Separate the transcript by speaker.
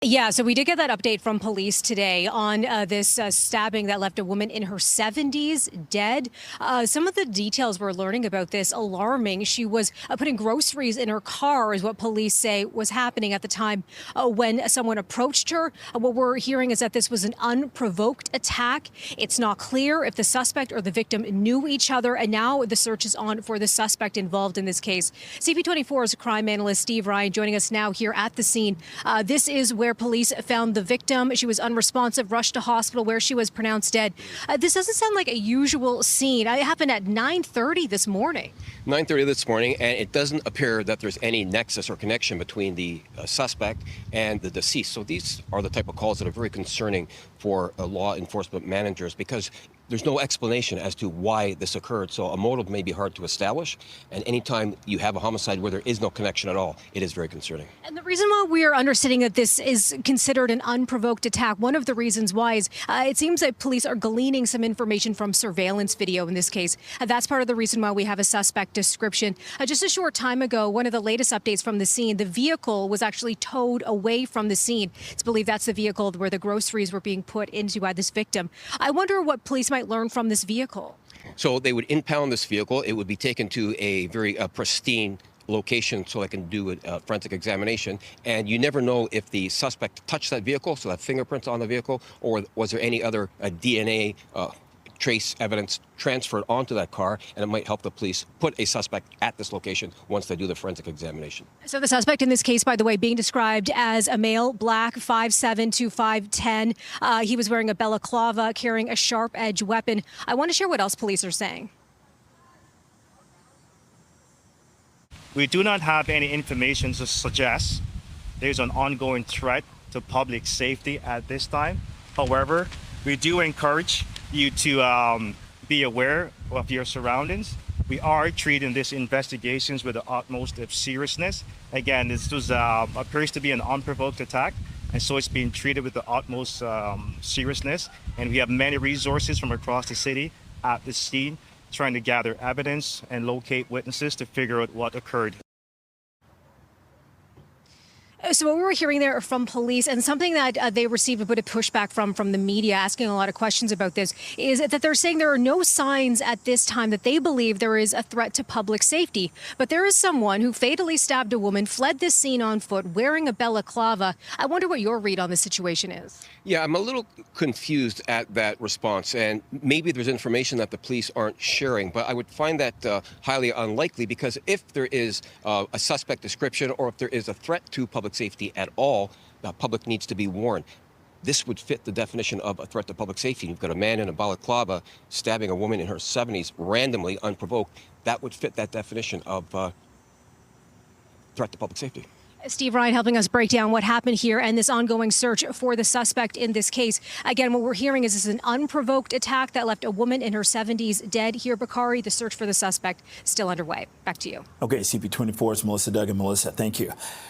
Speaker 1: Yeah, so we did get that update from police today on this stabbing that left a woman in her 70s dead. Some of the details we're learning about this alarming. She was putting groceries in her car, is what police say was happening at the time when someone approached her. What we're hearing is that this was an unprovoked attack. It's not clear if the suspect or the victim knew each other, and now the search is on for the suspect involved in this case. CP24's crime analyst Steve Ryan joining us now here at the scene. This is where police found the victim. She was unresponsive, rushed to hospital where she was pronounced dead. This doesn't sound like a usual scene. It happened at 9:30 this morning.
Speaker 2: 9:30 this morning, and it doesn't appear that there's any nexus or connection between the suspect and the deceased. So these are the type of calls that are very concerning for law enforcement managers, because there's no explanation as to why this occurred. So a motive may be hard to establish, and anytime you have a homicide where there is no connection at all, it is very concerning.
Speaker 1: And the reason why we are understanding that this is considered an unprovoked attack, one of the reasons why is it seems that police are gleaning some information from surveillance video in this case. That's part of the reason why we have a suspect description. Just a short time ago, one of the latest updates from the scene, the vehicle was actually towed away from the scene. It's believed that's the vehicle where the groceries were being put into by this victim. I wonder what police might learn from this vehicle.
Speaker 2: So they would impound this vehicle. It would be taken to a very pristine location so they can do a forensic examination. And you never know if the suspect touched that vehicle, so that fingerprints on the vehicle, or was there any other DNA trace evidence transferred onto that car, and it might help the police put a suspect at this location once they do the forensic examination.
Speaker 1: So the suspect in this case, by the way, being described as a male, black, 5'7" to 5'10". He was wearing a balaclava, carrying a sharp-edged weapon. I want to share what else police are saying.
Speaker 3: We do not have any information to suggest there's an ongoing threat to public safety at this time. However, we do encourage you to be aware of your surroundings. We are treating these investigations with the utmost of seriousness. Again, this was appears to be an unprovoked attack, and so it's being treated with the utmost seriousness. And we have many resources from across the city at the scene, trying to gather evidence and locate witnesses to figure out what occurred.
Speaker 1: So what we're hearing there from police, and something that they received a bit of pushback from the media asking a lot of questions about this, is that they're saying there are no signs at this time that they believe there is a threat to public safety. But there is someone who fatally stabbed a woman, fled this scene on foot, wearing a balaclava. I wonder what your read on the situation is.
Speaker 2: Yeah, I'm a little confused at that response, and maybe there's information that the police aren't sharing, but I would find that highly unlikely, because if there is a suspect description, or if there is a threat to public safety at all, the public needs to be warned. This would fit the definition of a threat to public safety. You've got a man in a balaclava stabbing a woman in her 70s randomly, unprovoked. That would fit that definition of threat to public safety.
Speaker 1: Steve Ryan helping us break down what happened here and this ongoing search for the suspect in this case. Again, what we're hearing is this is an unprovoked attack that left a woman in her 70s dead here, Bakari. The search for the suspect still underway. Back to you.
Speaker 4: Okay, CP24's Melissa Duggan. Melissa, thank you.